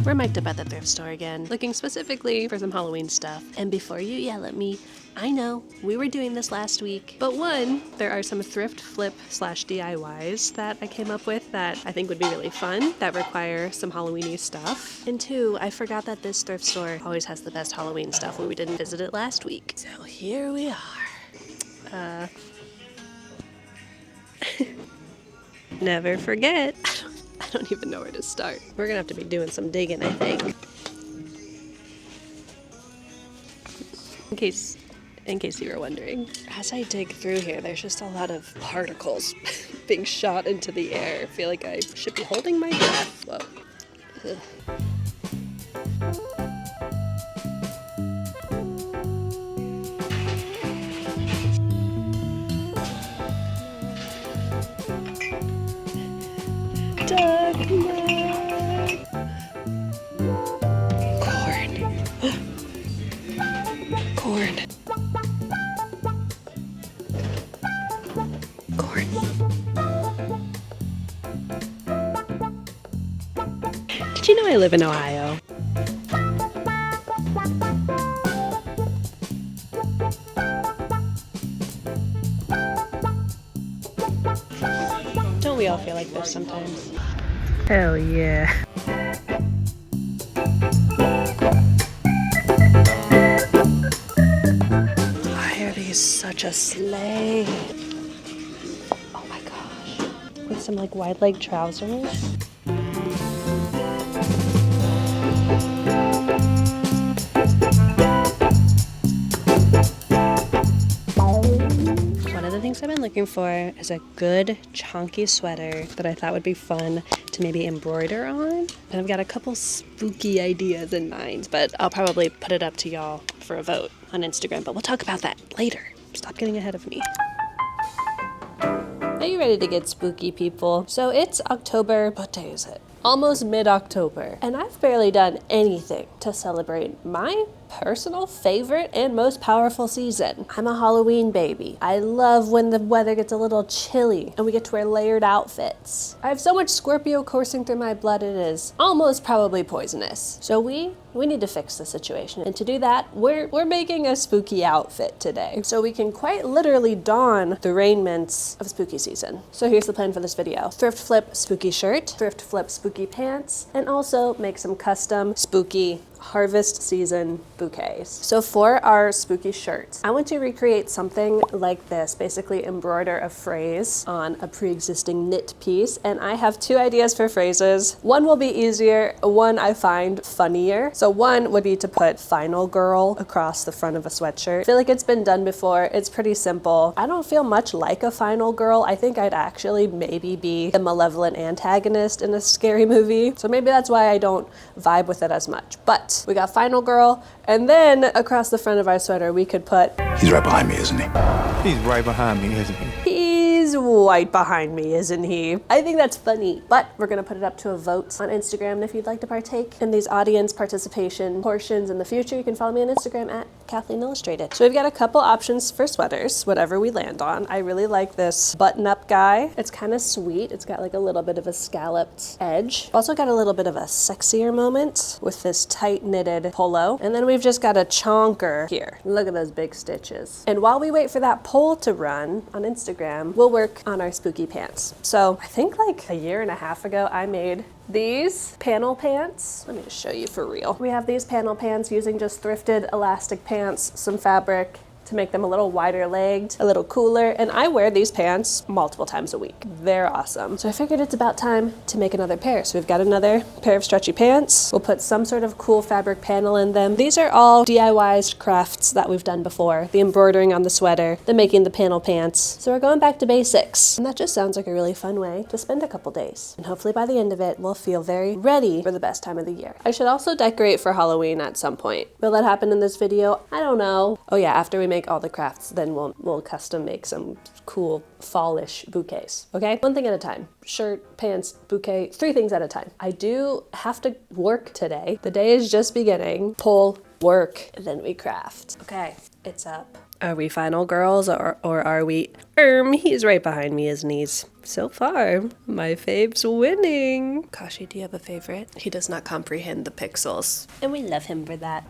We're mic'd up at the thrift store again, looking specifically for some Halloween stuff. And before you yell at me, I know, we were doing this last week. But one, there are some thrift flip / DIYs that I came up with that I think would be really fun, that require some Halloween-y stuff. And two, I forgot that this thrift store always has the best Halloween stuff when we didn't visit it last week. So here we are. Never forget. I don't even know where to start. We're gonna have to be doing some digging, I think. In case you were wondering. As I dig through here, there's just a lot of particles being shot into the air. I feel like I should be holding my breath. Whoa. Ugh. Duck mud. Corn. Corn. Did you know I live in Ohio? Don't we all feel like this sometimes? Hell yeah. Why are these such a sleigh? Oh my gosh. With some like wide leg trousers. One of the things I've been looking for is a good chunky sweater that I thought would be fun to maybe embroider on. And I've got a couple spooky ideas in mind, but I'll probably put it up to y'all for a vote on Instagram, but we'll talk about that later. Stop getting ahead of me. Are you ready to get spooky, people? So it's October, what day is it? Almost mid-October, and I've barely done anything to celebrate my personal favorite and most powerful season. I'm a Halloween baby. I love when the weather gets a little chilly and we get to wear layered outfits. I have so much Scorpio coursing through my blood it is almost probably poisonous. So we need to fix the situation, and to do that, we're making a spooky outfit today. So we can quite literally don the raiments of spooky season. So here's the plan for this video. Thrift flip spooky shirt, thrift flip spooky pants, and also make some custom spooky harvest season bouquets. So for our spooky shirts, I want to recreate something like this, basically embroider a phrase on a pre-existing knit piece, and I have two ideas for phrases. One will be easier, one I find funnier. So one would be to put final girl across the front of a sweatshirt. I feel like it's been done before, it's pretty simple. I don't feel much like a final girl. I think I'd actually maybe be the malevolent antagonist in a scary movie. So maybe that's why I don't vibe with it as much. But we got final girl, and then across the front of our sweater we could put, he's right behind me, isn't he? He's right behind me, isn't he? he's right behind me, isn't he? I think that's funny, but we're gonna put it up to a vote on Instagram, and if you'd like to partake in these audience participation portions in the future, you can follow me on Instagram at kathleenillustrated. So we've got a couple options for sweaters, whatever we land on. I really like this button-up guy. It's kind of sweet. It's got like a little bit of a scalloped edge. Also got a little bit of a sexier moment with this tight knitted polo. And then we've just got a chonker here. Look at those big stitches. And while we wait for that poll to run on Instagram, we'll work on our spooky pants. So I think like a year and a half ago, I made these panel pants. Let me just show you for real. We have these panel pants using just thrifted elastic pants, some fabric, to make them a little wider legged, a little cooler, and I wear these pants multiple times a week. They're awesome. So I figured it's about time to make another pair. So we've got another pair of stretchy pants. We'll put some sort of cool fabric panel in them. These are all DIY crafts that we've done before. The embroidering on the sweater, the making the panel pants. So we're going back to basics. And that just sounds like a really fun way to spend a couple days. And hopefully by the end of it, we'll feel very ready for the best time of the year. I should also decorate for Halloween at some point. Will that happen in this video? I don't know. Oh yeah, after we make all the crafts, then we'll custom make some cool fallish bouquets. Okay, one thing at a time. Shirt, pants, bouquet, 3 things at a time. I do have to work today. The day is just beginning. Pull, work, and then we craft. Okay, it's up. Are we final girls or are we... he's right behind me, isn't he? So far, my fave's winning. Kashi, do you have a favorite? He does not comprehend the pixels, and we love him for that.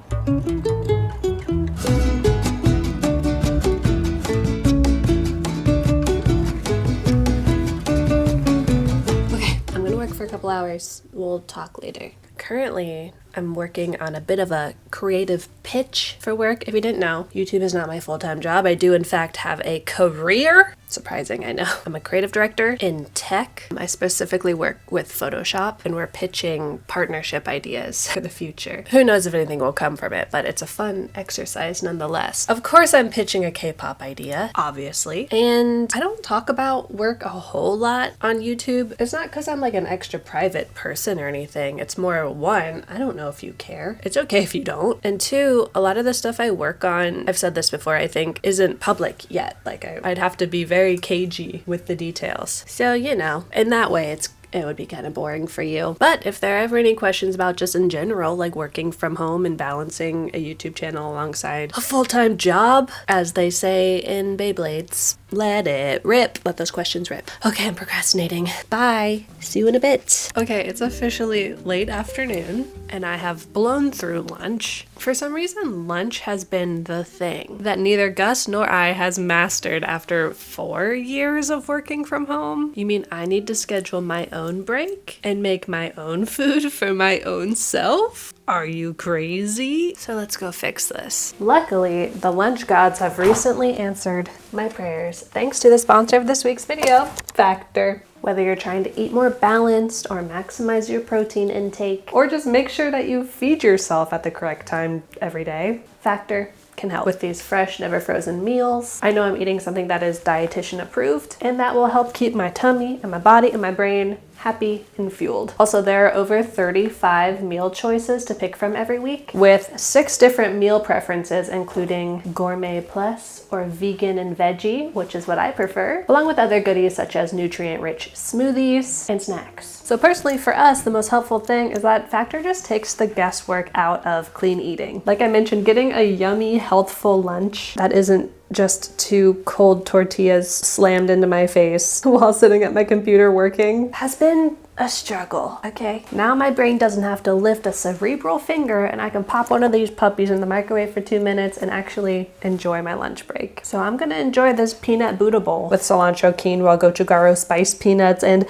Okay, I'm gonna work for a couple hours. We'll talk later. Currently, I'm working on a bit of a creative pitch for work. If you didn't know, YouTube is not my full-time job. I do, in fact, have a career. Surprising, I know. I'm a creative director in tech. I specifically work with Photoshop, and we're pitching partnership ideas for the future. Who knows if anything will come from it, but it's a fun exercise nonetheless. Of course, I'm pitching a K-pop idea, obviously, and I don't talk about work a whole lot on YouTube. It's not because I'm like an extra private person or anything. It's more, one, I don't know if you care. It's okay if you don't. And two, a lot of the stuff I work on, I've said this before, I think, isn't public yet. Like, I'd have to be very cagey with the details. So, you know, in that way, it would be kind of boring for you. But if there are ever any questions about just in general, like working from home and balancing a YouTube channel alongside a full-time job, as they say in Beyblades, let it rip. Let those questions rip. Okay, I'm procrastinating. Bye. See you in a bit. Okay, it's officially late afternoon, and I have blown through lunch. For some reason, lunch has been the thing that neither Gus nor I has mastered after 4 years of working from home. You mean I need to schedule my own break and make my own food for my own self? Are you crazy? So let's go fix this. Luckily, the lunch gods have recently answered my prayers thanks to the sponsor of this week's video, Factor. Whether you're trying to eat more balanced or maximize your protein intake, or just make sure that you feed yourself at the correct time every day, Factor can help with these fresh, never frozen meals. I know I'm eating something that is dietitian approved, and that will help keep my tummy and my body and my brain happy and fueled. Also, there are over 35 meal choices to pick from every week, with 6 different meal preferences, including Gourmet Plus or Vegan and Veggie, which is what I prefer, along with other goodies such as nutrient-rich smoothies and snacks. So personally, for us, the most helpful thing is that Factor just takes the guesswork out of clean eating. Like I mentioned, getting a yummy, healthful lunch that isn't just 2 cold tortillas slammed into my face while sitting at my computer working has been a struggle, okay? Now my brain doesn't have to lift a cerebral finger, and I can pop one of these puppies in the microwave for 2 minutes and actually enjoy my lunch break. So I'm gonna enjoy this peanut Buddha bowl with cilantro, quinoa, gochujaro, spiced peanuts, and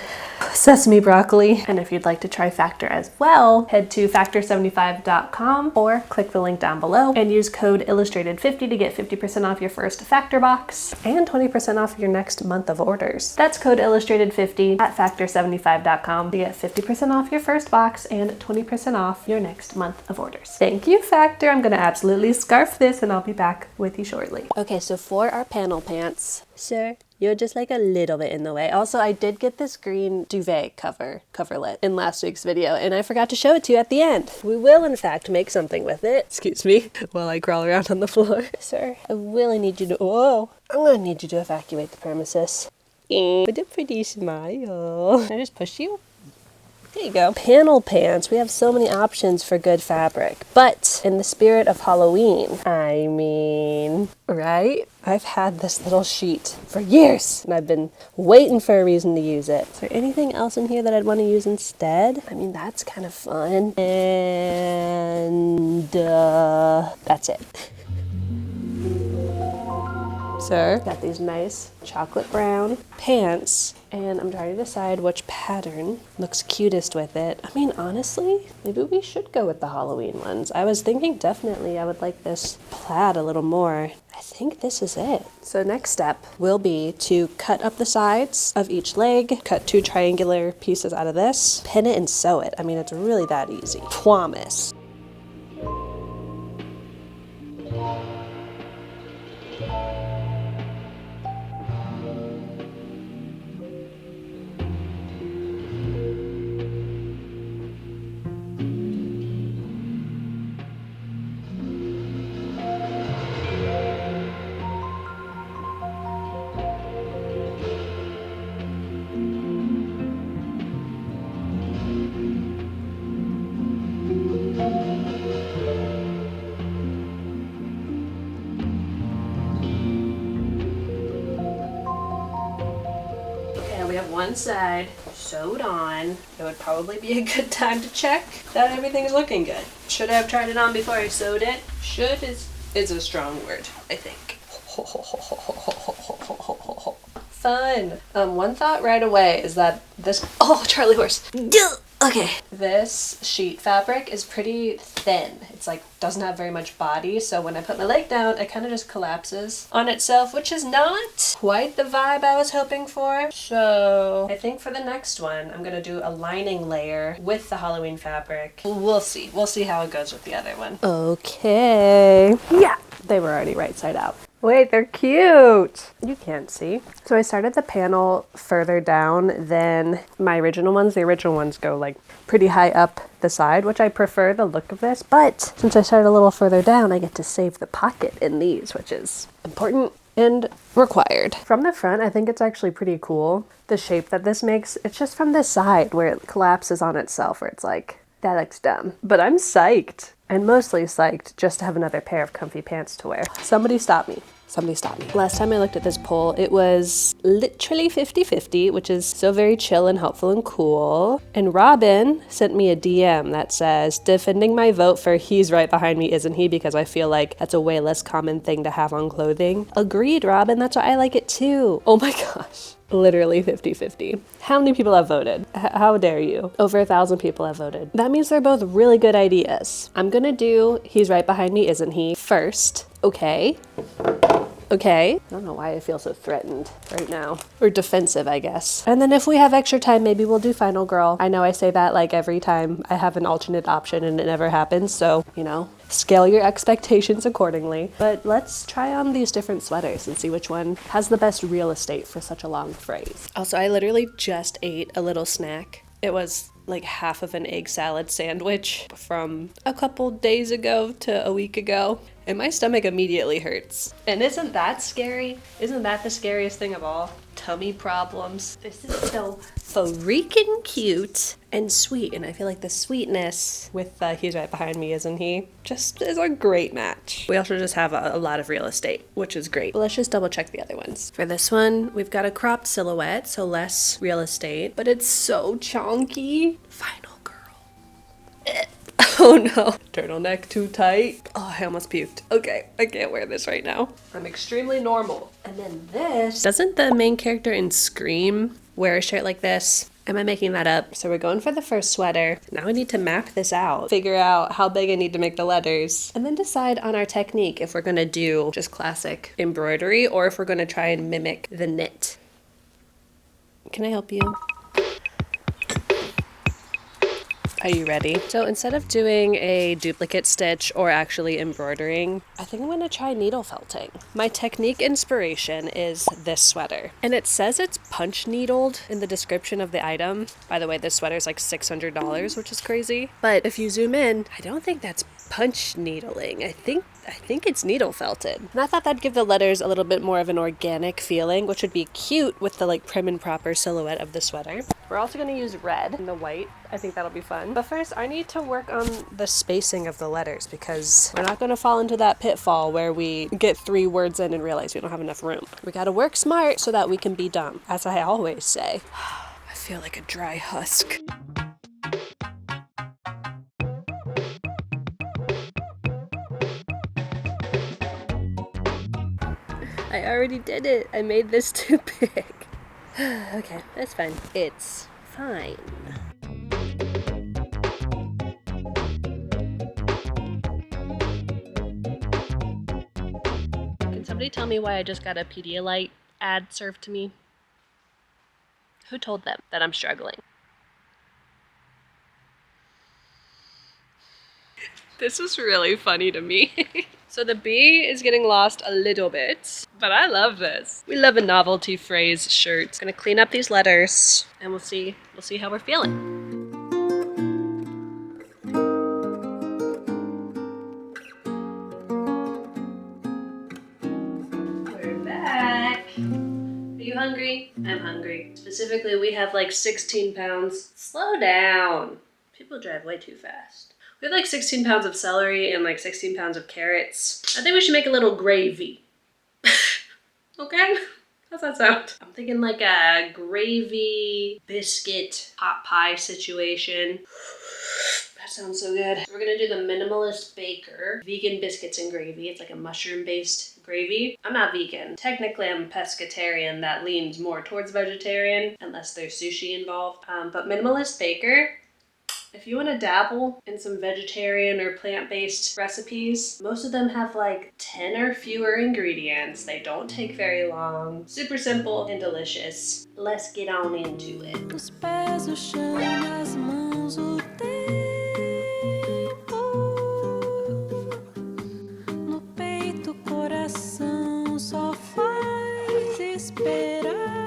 sesame broccoli. And if you'd like to try Factor as well, head to factor75.com or click the link down below and use code illustrated50 to get 50% off your first Factor box and 20% off your next month of orders. That's code illustrated50 at factor75.com to get 50% off your first box and 20% off your next month of orders. Thank you, Factor. I'm gonna absolutely scarf this, and I'll be back with you shortly. Okay, so for our panel pants, sir, you're just like a little bit in the way. Also, I did get this green duvet coverlet in last week's video, and I forgot to show it to you at the end. We will, in fact, make something with it. Excuse me, while I crawl around on the floor. Sir, I really need you to, I'm gonna need you to evacuate the premises. With a pretty smile. Can I just push you? There you go. Panel pants. We have so many options for good fabric. But in the spirit of Halloween, I mean, right? I've had this little sheet for years, and I've been waiting for a reason to use it. Is there anything else in here that I'd want to use instead? I mean, that's kind of fun. And that's it. Sir, got these nice chocolate brown pants, and I'm trying to decide which pattern looks cutest with it. I mean, honestly, maybe we should go with the Halloween ones. I was thinking definitely I would like this plaid a little more. I think this is it. So next step will be to cut up the sides of each leg, cut 2 triangular pieces out of this, pin it and sew it. I mean, it's really that easy. Promise. one side sewed on. It would probably be a good time to check that everything's looking good. Should I have tried it on before I sewed it? Should is a strong word, I think. Fun. One thought right away is that this, oh, Charlie horse. Okay. This sheet fabric is pretty thin. It's like, doesn't have very much body, so when I put my leg down, it kind of just collapses on itself, which is not quite the vibe I was hoping for. So I think for the next one, I'm gonna do a lining layer with the Halloween fabric. We'll see. We'll see how it goes with the other one. Okay. Yeah, they were already right side out. Wait, they're cute. You can't see. So I started the panel further down than my original ones. The original ones go like pretty high up the side, which I prefer the look of this. But since I started a little further down, I get to save the pocket in these, which is important and required. From the front, I think it's actually pretty cool. The shape that this makes, it's just from this side where it collapses on itself, where it's like, that looks dumb. But I'm psyched. And mostly psyched just to have another pair of comfy pants to wear. Somebody stop me. Somebody stop me. Last time I looked at this poll, it was literally 50-50, which is so very chill and helpful and cool. And Robin sent me a DM that says, defending my vote for he's right behind me, isn't he? Because I feel like that's a way less common thing to have on clothing. Agreed, Robin. That's why I like it too. Oh my gosh. Literally 50-50. How many people have voted? How dare you? Over 1,000 people have voted. That means they're both really good ideas. I'm gonna do he's right behind me, isn't he? First. Okay. Okay. I don't know why I feel so threatened right now. Or defensive, I guess. And then if we have extra time, maybe we'll do Final Girl. I know I say that like every time I have an alternate option and it never happens. So, you know, scale your expectations accordingly. But let's try on these different sweaters and see which one has the best real estate for such a long phrase. Also, I literally just ate a little snack. It was like half of an egg salad sandwich from a couple days ago to a week ago, and my stomach immediately hurts. And isn't that scary? Isn't that the scariest thing of all? Tummy problems. This is so freaking cute and sweet, and I feel like the sweetness with he's right behind me, isn't he? Just is a great match. We also just have a lot of real estate, which is great. But let's just double check the other ones. For this one, we've got a cropped silhouette, so less real estate, but it's so chonky. Final Girl. Oh no. Turtleneck too tight. Oh, I almost puked. Okay, I can't wear this right now. I'm extremely normal. And then this. Doesn't the main character in Scream wear a shirt like this? Am I making that up? So we're going for the first sweater. Now I need to map this out, figure out how big I need to make the letters, and then decide on our technique if we're gonna do just classic embroidery or if we're gonna try and mimic the knit. Can I help you? Are you ready? So instead of doing a duplicate stitch or actually embroidering, I think I'm gonna try needle felting. My technique inspiration is this sweater. And it says it's punch needled in the description of the item. By the way, this sweater is like $600, which is crazy. But if you zoom in, I don't think that's punch needling. I think it's needle felted. And I thought that'd give the letters a little bit more of an organic feeling, which would be cute with the like prim and proper silhouette of the sweater. We're also gonna use red and the white. I think that'll be fun. But first, I need to work on the spacing of the letters because we're not gonna fall into that pitfall where we get 3 words in and realize we don't have enough room. We gotta work smart so that we can be dumb, as I always say. I feel like a dry husk. I already did it. I made this too big. Okay, that's fine. It's fine. Can somebody tell me why I just got a Pedialyte ad served to me? Who told them that I'm struggling? This is really funny to me. So the B is getting lost a little bit, but I love this. We love a novelty phrase shirt. Gonna clean up these letters and we'll see how we're feeling. We're back. Are you hungry? I'm hungry. Specifically, we have like 16 pounds. Slow down. People drive way too fast. We have like 16 pounds of celery and like 16 pounds of carrots. I think we should make a little gravy. Okay? How's that sound? I'm thinking like a gravy, biscuit, pot pie situation. That sounds so good. We're gonna do the Minimalist Baker vegan biscuits and gravy. It's like a mushroom-based gravy. I'm not vegan. Technically, I'm pescatarian that leans more towards vegetarian, unless there's sushi involved. But Minimalist Baker, if you want to dabble in some vegetarian or plant-based recipes, most of them have like 10 or fewer ingredients. They don't take very long. Super simple and delicious. Let's get on into it. Os pés, o chão, as mãos, o tempo. No peito, o coração só faz esperar.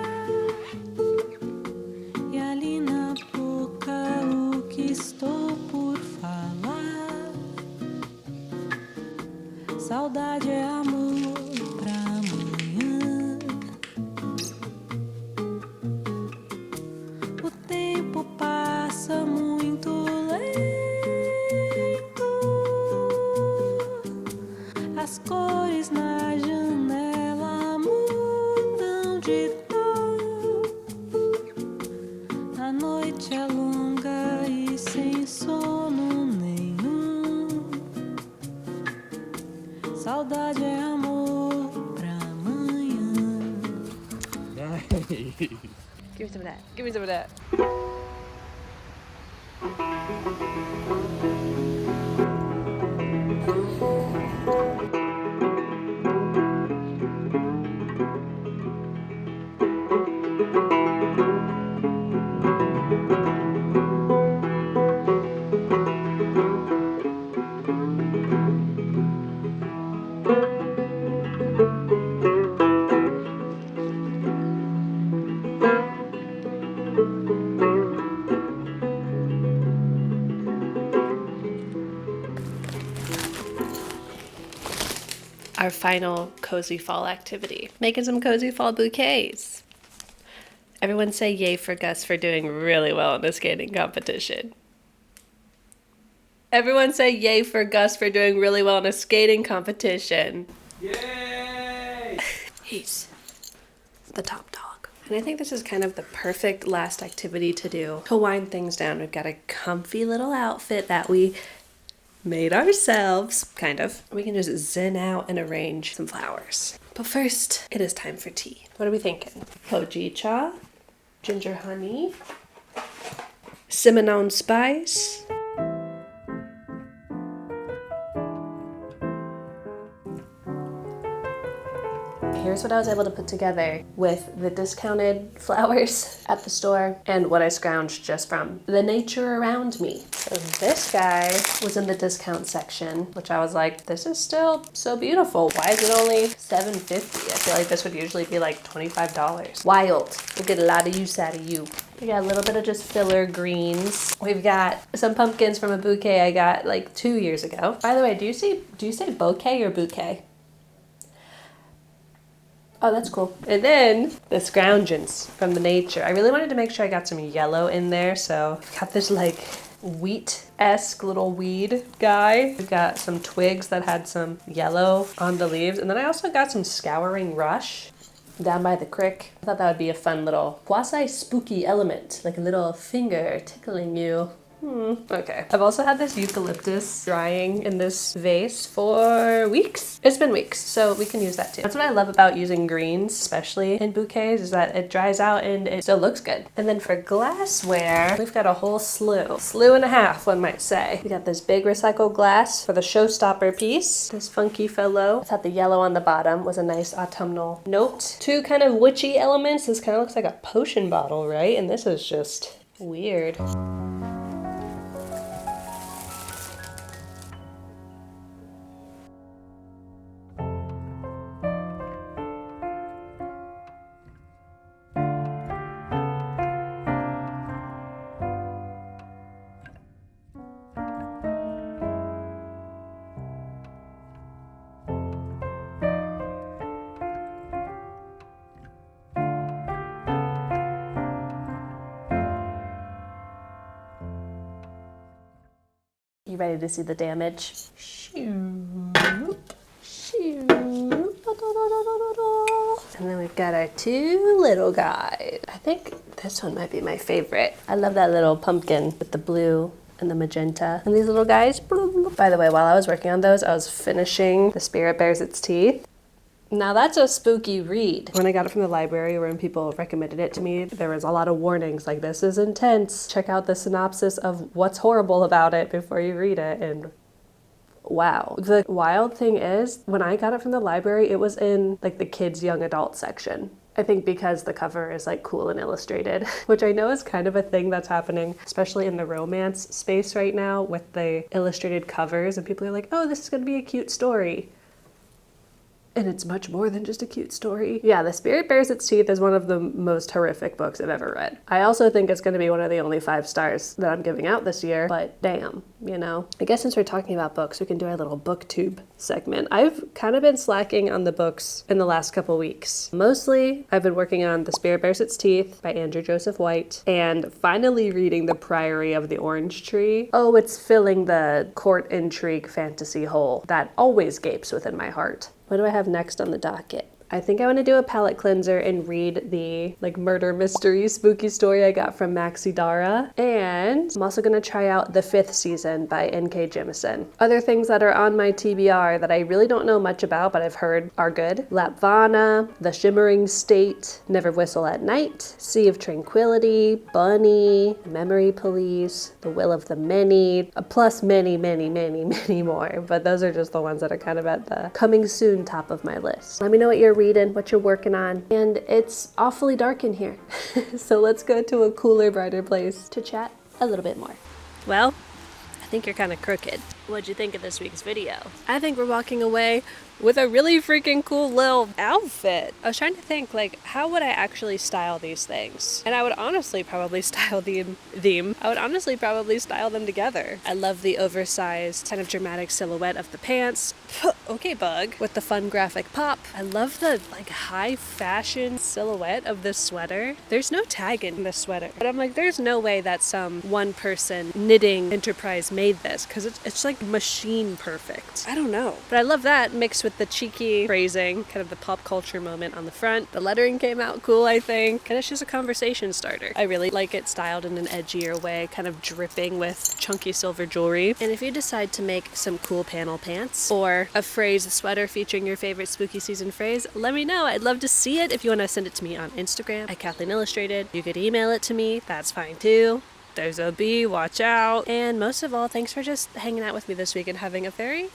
E ali na boca, o que estou por falar. Saudade é amor pra amanhã. O tempo passa muito lento. As cores na janela mudam de tom. A noite é longa e sem sono nenhum. Saudade é amor pra amanhã. Give me some of that. Give me some of that. Our final cozy fall activity, making some cozy fall bouquets. Everyone say yay for Gus for doing really well in the skating competition. Everyone say yay for Gus for doing really well in a skating competition. Yay! He's the top dog. And I think this is kind of the perfect last activity to do to wind things down. We've got a comfy little outfit that we made ourselves, kind of. We can just zen out and arrange some flowers. But first, it is time for tea. What are we thinking? Hojicha, ginger honey, cinnamon spice, here's what I was able to put together with the discounted flowers at the store and what I scrounged just from the nature around me. So this guy was in the discount section, which I was like, this is still so beautiful. Why is it only $7.50? I feel like this would usually be like $25. Wild. We'll get a lot of use out of you. We got a little bit of just filler greens. We've got some pumpkins from a bouquet I got like 2 years ago. By the way, do you say bouquet or bouquet? Oh, that's cool. And then the scroungins from the nature. I really wanted to make sure I got some yellow in there, so I've got this like wheat-esque little weed guy. We've got some twigs that had some yellow on the leaves, and then I also got some scouring rush down by the creek. I thought that would be a fun little quasi-spooky element, like a little finger tickling you. Okay. I've also had this eucalyptus drying in this vase for weeks. It's been weeks, so we can use that too. That's what I love about using greens, especially in bouquets, is that it dries out and it still looks good. And then for glassware, we've got a whole slew and a half, one might say. We got this big recycled glass for the showstopper piece, this funky fellow. I thought the yellow on the bottom was a nice autumnal note. Two kind of witchy elements. This kind of looks like a potion bottle, right? And this is just weird. You ready to see the damage? And then we've got our two little guys. I think this one might be my favorite. I love that little pumpkin with the blue and the magenta. And these little guys. By the way, while I was working on those, I was finishing The Spirit Bares Its Teeth. Now that's a spooky read. When I got it from the library or when people recommended it to me, there was a lot of warnings like, this is intense. Check out the synopsis of what's horrible about it before you read it. And wow. The wild thing is, when I got it from the library, it was in like the kids young adult section. I think because the cover is like cool and illustrated, which I know is kind of a thing that's happening, especially in the romance space right now with the illustrated covers, and people are like, oh, this is gonna be a cute story. And it's much more than just a cute story. Yeah, The Spirit Bares Its Teeth is one of the most horrific books I've ever read. I also think it's gonna be one of the only 5 stars that I'm giving out this year, but damn, you know. I guess since we're talking about books, we can do our little booktube segment. I've kind of been slacking on the books in the last couple weeks. Mostly, I've been working on The Spirit Bares Its Teeth by Andrew Joseph White, and finally reading The Priory of the Orange Tree. Oh, it's filling the court intrigue fantasy hole that always gapes within my heart. What do I have next on the docket? I think I want to do a palette cleanser and read the like murder mystery spooky story I got from Maxi Dara. And I'm also going to try out The Fifth Season by N.K. Jemisin. Other things that are on my TBR that I really don't know much about but I've heard are good: Lapvana, The Shimmering State, Never Whistle at Night, Sea of Tranquility, Bunny, Memory Police, The Will of the Many, plus many more. But those are just the ones that are kind of at the coming soon top of my list. Let me know what you're reading, what you're working on. And it's awfully dark in here. So let's go to a cooler, brighter place to chat a little bit more. Well, I think you're kind of crooked. What'd you think of this week's video? I think we're walking away with a really freaking cool little outfit. I was trying to think, like, how would I actually style these things? And I would honestly probably style them together. I love the oversized, kind of dramatic silhouette of the pants. Okay, bug. With the fun graphic pop. I love the, like, high fashion silhouette of this sweater. There's no tag in this sweater. But I'm like, there's no way that some one person knitting enterprise made this, because it's like machine perfect. I don't know. But I love that mixed with the cheeky phrasing, kind of the pop culture moment on the front. The lettering came out cool, I think. And it's just a conversation starter. I really like it styled in an edgier way, kind of dripping with chunky silver jewelry. And if you decide to make some cool panel pants or a phrase sweater featuring your favorite spooky season phrase, let me know. I'd love to see it. If you want to send it to me on Instagram at kathleenillustrated, you could email it to me. That's fine too. There's a bee, watch out. And most of all, thanks for just hanging out with me this week and having a very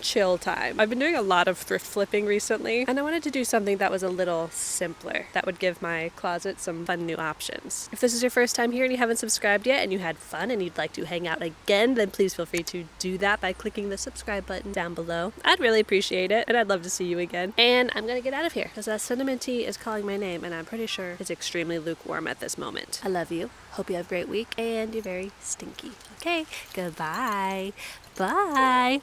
chill time. I've been doing a lot of thrift flipping recently, and I wanted to do something that was a little simpler, that would give my closet some fun new options. If this is your first time here and you haven't subscribed yet and you had fun and you'd like to hang out again, then please feel free to do that by clicking the subscribe button down below. I'd really appreciate it, and I'd love to see you again. And I'm gonna get out of here because that cinnamon tea is calling my name, and I'm pretty sure it's extremely lukewarm at this moment. I love you. Hope you have a great week, and you're very stinky. Okay, goodbye. Bye.